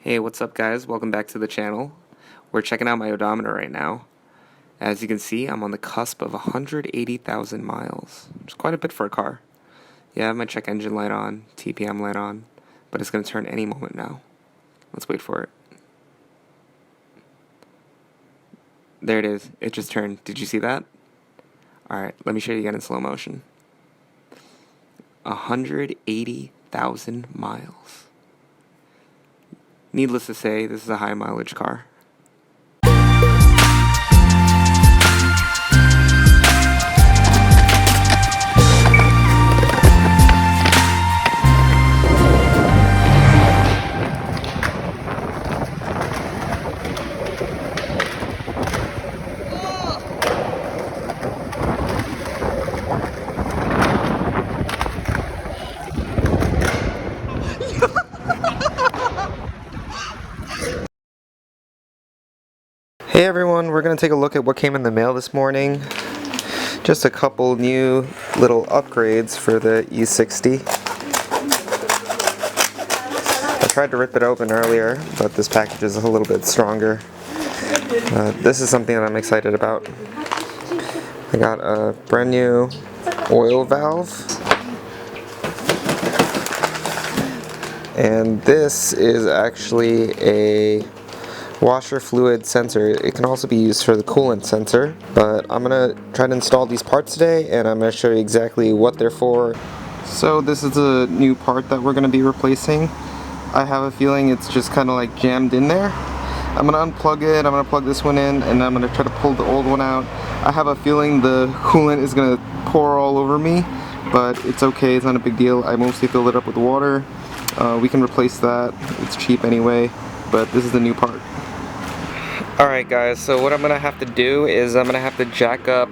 Hey, what's up guys? Welcome back to the channel. We're checking out my odometer right now. As you can see, I'm on the cusp of 180,000 miles. It's quite a bit for a car. Yeah, I have my check engine light on, TPM light on, but it's going to turn any moment now. Let's wait for it. There it is. It just turned. Did you see that? Alright, let me show you again in slow motion. 180,000 miles. Needless to say, this is a high mileage car. Hey everyone, we're going to take a look at what came in the mail this morning. Just a couple new little upgrades for the E60. I tried to rip it open earlier, but this package is a little bit stronger. This is something that I'm excited about. I got a brand new oil valve. And this is actually a washer fluid sensor. It can also be used for the coolant sensor, but I'm gonna try to install these parts today and I'm gonna show you exactly what they're for. So this is a new part that we're gonna be replacing. I have a feeling it's just kind of like jammed in there. I'm gonna unplug it, I'm gonna plug this one in, and I'm gonna try to pull the old one out. I have a feeling the coolant is gonna pour all over me, but it's okay, it's not a big deal. I mostly fill it up with water. We can replace that, it's cheap anyway, but this is the new part. Alright guys, so what I'm going to have to do is I'm going to have to jack up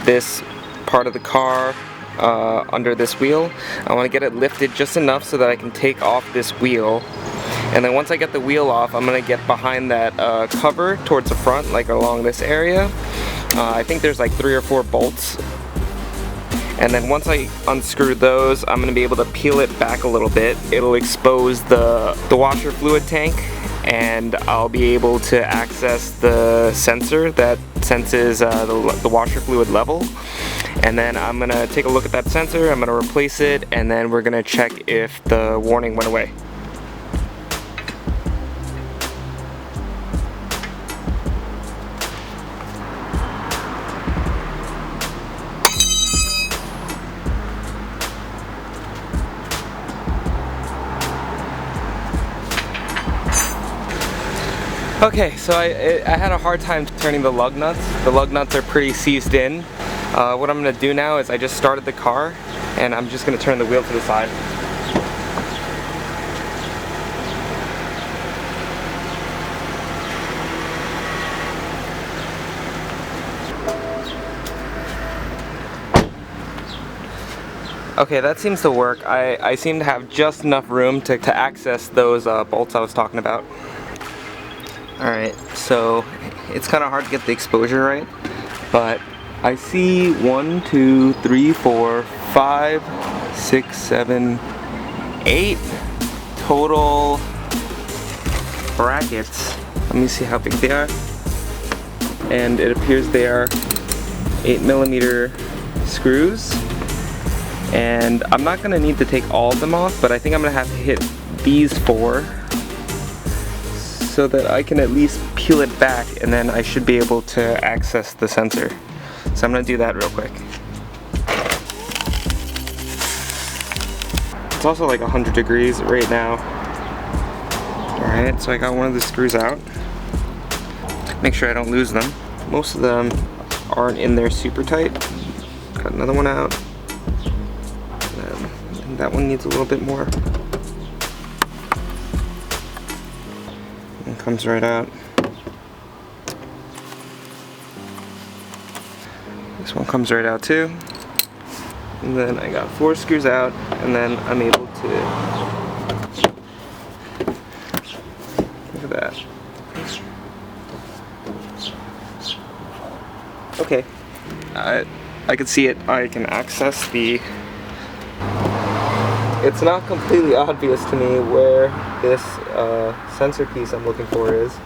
this part of the car under this wheel. I want to get it lifted just enough so that I can take off this wheel. And then once I get the wheel off, I'm going to get behind that cover towards the front, like along this area. I think there's like 3 or 4 bolts. And then once I unscrew those, I'm going to be able to peel it back a little bit. It'll expose the washer fluid tank, and I'll be able to access the sensor that senses the washer fluid level. And then I'm going to take a look at that sensor, I'm going to replace it, and then we're going to check if the warning went away. Okay, so I had a hard time turning the lug nuts. The lug nuts are pretty seized in. What I'm going to do now is I just started the car and I'm just going to turn the wheel to the side. Okay, that seems to work. I seem to have just enough room to access those bolts I was talking about. Alright, so it's kind of hard to get the exposure right, but I see 1, 2, 3, 4, 5, 6, 7, 8 total brackets. Let me see how big they are. And it appears they are 8mm screws. And I'm not going to need to take all of them off, but I think I'm going to have to hit these 4. So that I can at least peel it back, and then I should be able to access the sensor. So I'm going to do that real quick. It's also like 100 degrees right now. Alright, so I got one of the screws out. Make sure I don't lose them. Most of them aren't in there super tight. Got another one out. And that one needs a little bit more. Comes right out. This one comes right out too. And then I got 4 screws out, and then I'm able to look at that. Okay. I can see it. I can access the it's not completely obvious to me where this sensor piece I'm looking for is.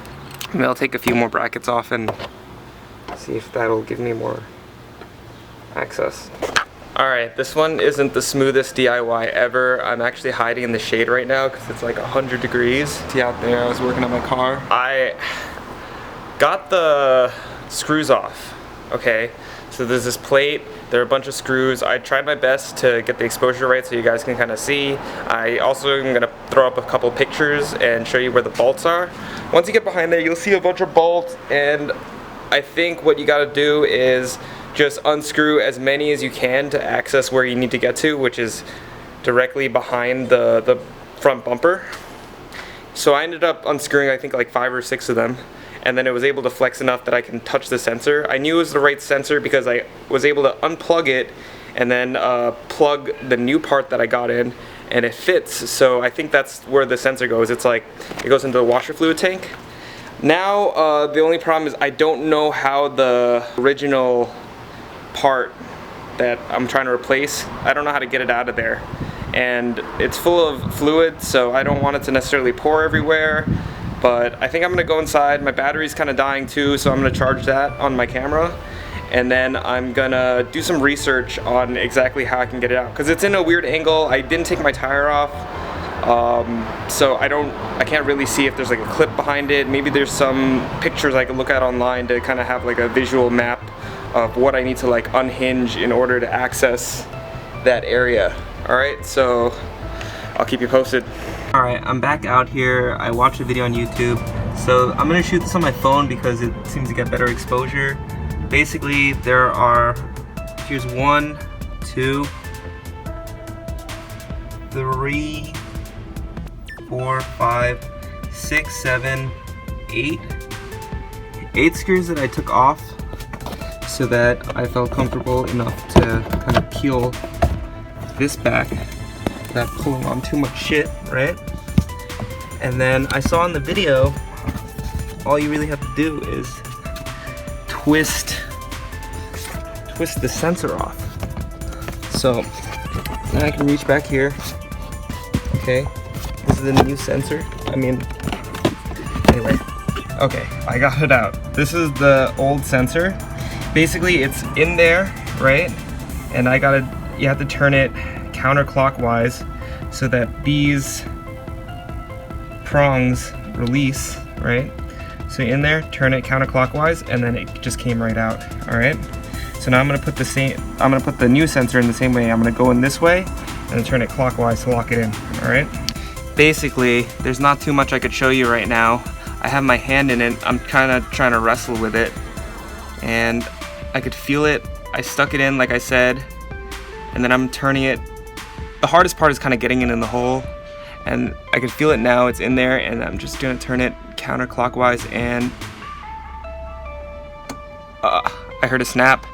Maybe I'll take a few more brackets off and see if that'll give me more access. Alright, this one isn't the smoothest DIY ever. I'm actually hiding in the shade right now because it's like 100 degrees. See out there, I was working on my car. I got the screws off, okay? So there's this plate, there are a bunch of screws. I tried my best to get the exposure right so you guys can kind of see. I also am going to throw up a couple pictures and show you where the bolts are. Once you get behind there, you'll see a bunch of bolts, and I think what you got to do is just unscrew as many as you can to access where you need to get to, which is directly behind the front bumper. So I ended up unscrewing I think like 5 or 6 of them, and then it was able to flex enough that I can touch the sensor. I knew it was the right sensor because I was able to unplug it and then plug the new part that I got in, and it fits. So I think that's where the sensor goes. It's like it goes into the washer fluid tank. Now the only problem is I don't know how the original part that I'm trying to replace, I don't know how to get it out of there, and it's full of fluid, so I don't want it to necessarily pour everywhere. But I think I'm gonna go inside. My battery's kind of dying too, so I'm gonna charge that on my camera, and then I'm gonna do some research on exactly how I can get it out, because it's in a weird angle. I didn't take my tire off, so I can't really see if there's like a clip behind it. Maybe there's some pictures I could look at online to kind of have like a visual map of what I need to like unhinge in order to access that area. Alright, so I'll keep you posted. Alright, I'm back out here. I watched a video on YouTube. So I'm gonna shoot this on my phone because it seems to get better exposure. Basically, there are, here's 1, 2, 3, 4, 5, 6, 7, 8. 8 screws that I took off so that I felt comfortable enough to kind of peel this back without pulling on too much shit, right? And then I saw in the video, all you really have to do is twist the sensor off. So now I can reach back here. Okay, this is the new sensor. Anyway, okay, I got it out. This is the old sensor. Basically, it's in there, right? And you have to turn it counterclockwise so that these prongs release, right? So in there, turn it counterclockwise, and then it just came right out. All right. So now I'm gonna put the new sensor in the same way. I'm gonna go in this way and then turn it clockwise to lock it in. All right. Basically, there's not too much I could show you right now. I have my hand in it. I'm kind of trying to wrestle with it, and I could feel it. I stuck it in, like I said, and then I'm turning it. The hardest part is kind of getting it in the hole, and I can feel it now. It's in there, and I'm just gonna turn it counterclockwise, and I heard a snap.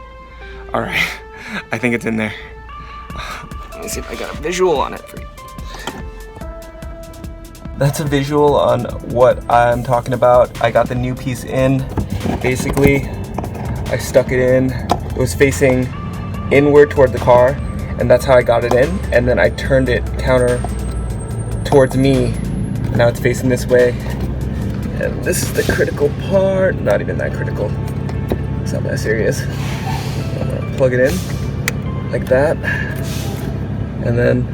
All right, I think it's in there. Let me see if I got a visual on it for you. That's a visual on what I'm talking about. I got the new piece in. Basically, I stuck it in. It was facing inward toward the car, and that's how I got it in. And then I turned it counter towards me. Now it's facing this way. And this is the critical part. Not even that critical. It's not that serious. I'm gonna plug it in like that. And then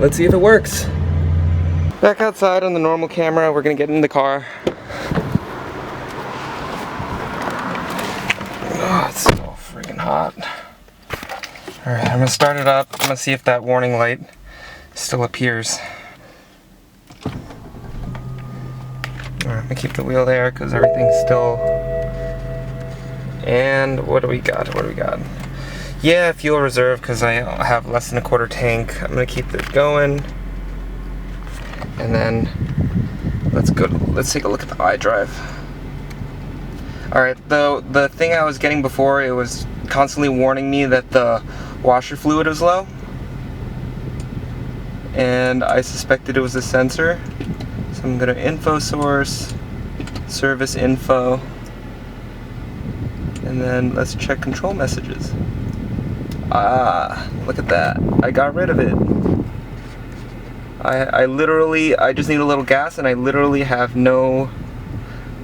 let's see if it works. Back outside on the normal camera, we're gonna get in the car. Oh, it's so freaking hot. Alright, I'm gonna start it up. I'm gonna see if that warning light still appears. Alright, I'm gonna keep the wheel there because everything's still. And what do we got? Yeah, fuel reserve because I have less than a quarter tank. I'm gonna keep this going. And then let's take a look at the iDrive. Alright, the thing I was getting before, it was constantly warning me that the washer fluid was low. And I suspected it was the sensor. So I'm gonna info source, service info, and then let's check control messages. Ah, look at that. I got rid of it. I just need a little gas, and I literally have no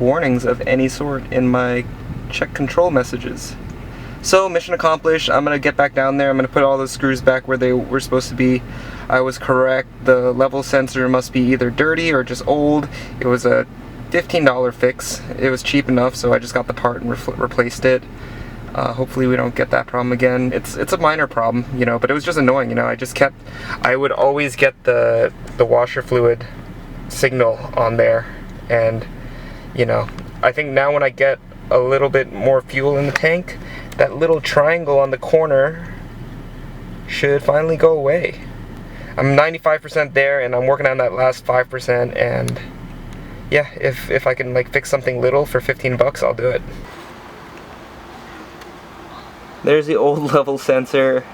warnings of any sort in my check control messages. So mission accomplished. I'm gonna get back down there. I'm gonna put all those screws back where they were supposed to be. I was correct. The level sensor must be either dirty or just old. It was a $15 fix. It was cheap enough, so I just got the part and replaced it. Hopefully we don't get that problem again. It's a minor problem, you know, but it was just annoying, you know. I would always get the washer fluid signal on there, and you know, I think now when I get a little bit more fuel in the tank, that little triangle on the corner should finally go away. I'm 95% there, and I'm working on that last 5%, and yeah, if I can like fix something little for 15 bucks, I'll do it. There's the old level sensor.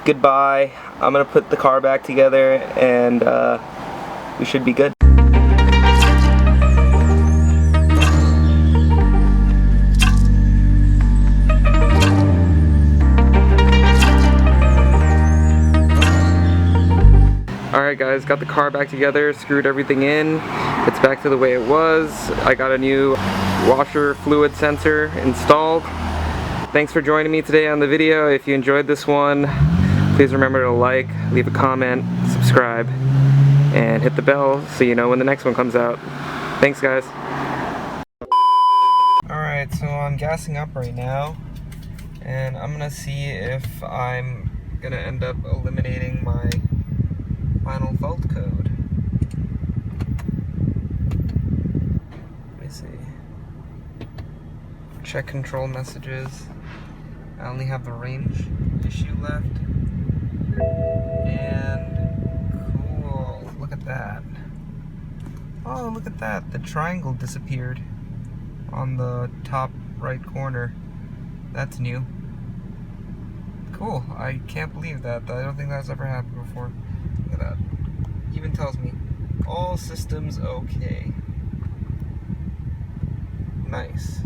Goodbye. I'm gonna put the car back together, and we should be good. Alright guys, got the car back together, screwed everything in. It's back to the way it was. I got a new washer fluid sensor installed. Thanks for joining me today on the video. If you enjoyed this one, please remember to like, leave a comment, subscribe, and hit the bell so you know when the next one comes out. Thanks guys. Alright, so I'm gassing up right now, and I'm gonna see if I'm gonna end up eliminating my final fault code. Let me see. Check control messages. I only have the range issue left. And cool, look at that. Oh, look at that. The triangle disappeared on the top right corner. That's new. Cool, I can't believe that. I don't think that's ever happened before. Look at that. Even tells me all systems okay. Nice.